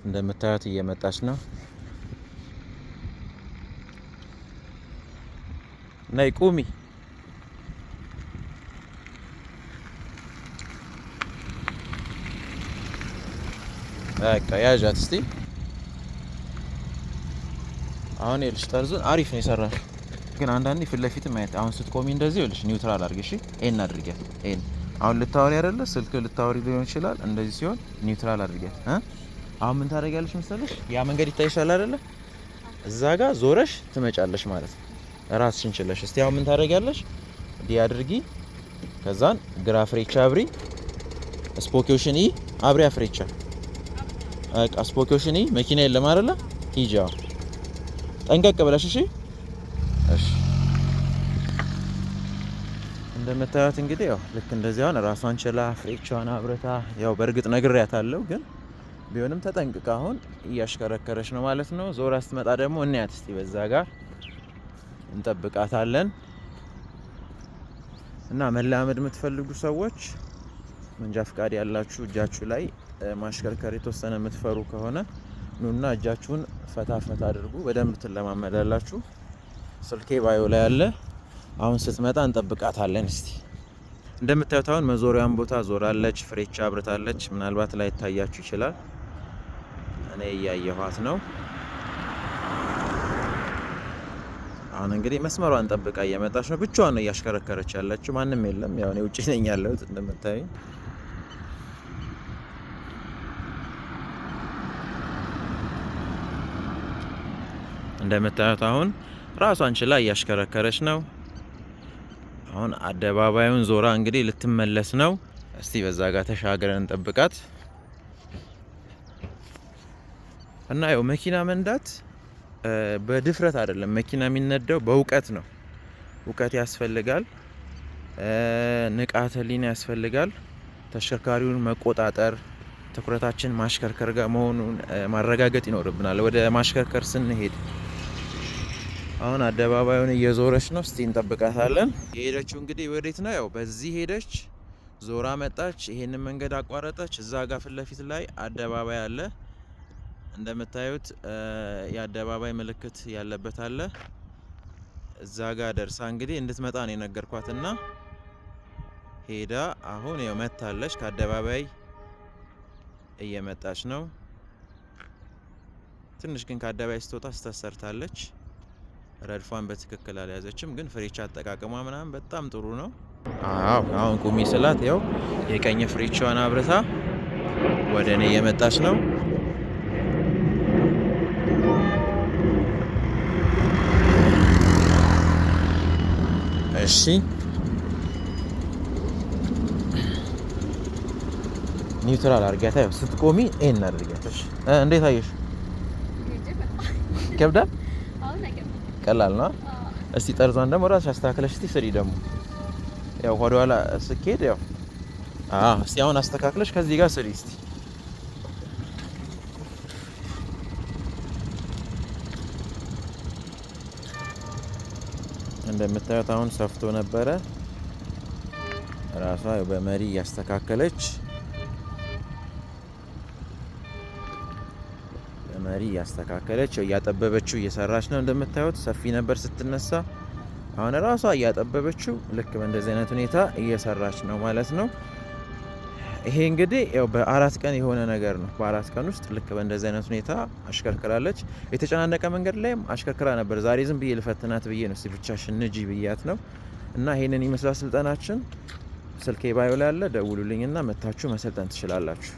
እንደምታዩት እየመጣች ነው። ነይ ቁሚ። በቃ ያዣት እስቲ። አሁን ይልሽ ጠርዙን አሪፍ ነው የሰራሽ። ግን አንዳንዴ ፊት ለፊት ማየት አሁን ስትቆሚ እንደዚህ ይልሽ ኒውትራል አድርጊ። እሺ ኤን አድርጊያት። ኤን አሁን ልታወሪ አይደለ? ስልክ ልታወሪ ሊሆን ይችላል። እንደዚህ ሲሆን ኒውትራል አድርጊያት። አሁን ምን ታደርጊያለሽ መሰለሽ? ያ መንገድ ይታይሻል አይደለ? እዛ ጋር ዞረሽ ትመጫለሽ ማለት ነው ራስሽን ችለሽ። እስቲ አሁን ምን ታደርጊያለሽ? ዲ አድርጊ። ከዛን ግራ ፍሬቻ አብሪ። ስፖኪዮሽን ኢ አብሪ አፍሬቻ። በቃ ስፖኪዮሽን ኢ መኪና የለም አይደለ? ሂጂ አሁን ጠንቀቅ ብለሽ። እሺ እሺ። እንደምታዩት እንግዲህ ያው ልክ እንደዚህ አሁን ራሷን ችላ ፍሬቻዋን አብረታ ያው በእርግጥ ነግሬያታለሁ ግን ቢሆንም ተጠንቅቃ አሁን እያሽከረከረች ነው ማለት ነው። ዞራ ስትመጣ ደግሞ እንያት እስቲ በዛ ጋር እንጠብቃታለን። እና መላመድ የምትፈልጉ ሰዎች መንጃ ፍቃድ ያላችሁ እጃችሁ ላይ ማሽከርከር የተወሰነ የምትፈሩ ከሆነ ኑና እጃችሁን ፈታ ፈታ አድርጉ። በደንብ ትለማመዳላችሁ። ስልኬ ባዮ ላይ አለ። አሁን ስትመጣ እንጠብቃታለን። እስቲ እንደምታዩት አሁን መዞሪያን ቦታ ዞራለች፣ ፍሬቻ አብርታለች። ምናልባት ላይ ታያችሁ ይችላል። እኔ እያየኋት ነው። አሁን እንግዲህ መስመሯን ጠብቃ እየመጣች ነው። ብቻዋን ነው እያሽከረከረች ያለችው። ማንም የለም። ያው እኔ ውጪ ነኝ ያለሁት እንደምታዩኝ። እንደምታዩት አሁን ራሷን ችላ እያሽከረከረች ነው። አሁን አደባባዩን ዞራ እንግዲህ ልትመለስ ነው። እስቲ በዛ ጋር ተሻግረን እንጠብቃት እና ያው መኪና መንዳት በድፍረት አይደለም። መኪና የሚነዳው በእውቀት ነው። እውቀት ያስፈልጋል፣ ንቃተ ህሊና ያስፈልጋል። ተሽከርካሪውን መቆጣጠር፣ ትኩረታችን ማሽከርከር ጋር መሆኑን ማረጋገጥ ይኖርብናል ወደ ማሽከርከር ስንሄድ። አሁን አደባባዩን እየዞረች ነው። እስቲ እንጠብቃታለን። የሄደችው እንግዲህ ወዴት ነው? ያው በዚህ ሄደች፣ ዞራ መጣች፣ ይሄንን መንገድ አቋረጠች። እዛ ጋር ፊት ለፊት ላይ አደባባይ አለ። እንደምታዩት የአደባባይ ምልክት ያለበት አለ። እዛ ጋር ደርሳ እንግዲህ እንድትመጣ ነው የነገርኳትና ሄዳ አሁን ያው መታለች። ከአደባባይ እየመጣች ነው። ትንሽ ግን ከአደባባይ ስትወጣ ስተሰርታለች። ረድፏን በትክክል አልያዘችም፣ ግን ፍሬቻ አጠቃቀሟ ምናምን በጣም ጥሩ ነው። አዎ አሁን ቁሚ ስላት ያው የቀኝ ፍሬቻዋን አብርታ ወደ እኔ እየመጣች ነው። እሺ ኒውትራል አድርጊያታ። ያው ስትቆሚ ኤን አድርጊያት። እሺ እንዴት አየሽ? ከብዳል? ቀላል ነው። እስቲ ጠርዟን ደግሞ ራስሽ አስተካክለሽ እስቲ ስሪ። ደግሞ ያው ወደ ኋላ ስኬድ ያው እስቲ አሁን አስተካክለሽ ከዚህ ጋር ስሪ እስቲ። እንደምታዩት አሁን ሰፍቶ ነበረ። ራሷ በመሪ እያስተካከለች እያጠበበችው እየሰራች ነው። እንደምታዩት ሰፊ ነበር ስትነሳ። አሁን ራሷ እያጠበበችው ልክ በእንደዚህ አይነት ሁኔታ እየሰራች ነው ማለት ነው። ይሄ እንግዲህ ያው በ4 ቀን የሆነ ነገር ነው። በ4 ቀን ውስጥ ልክ በእንደዚህ አይነት ሁኔታ አሽከርክራለች። የተጨናነቀ መንገድ ላይም አሽከርክራ ነበር። ዛሬ ዝም ብዬ ልፈትናት ብዬ ነው ብቻሽን ንጂ ብያት ነው። እና ይሄንን ይመስላል ስልጠናችን። ስልኬ ባዮ ላይ አለ። ደውሉልኝና መታችሁ መሰልጠን ትችላላችሁ።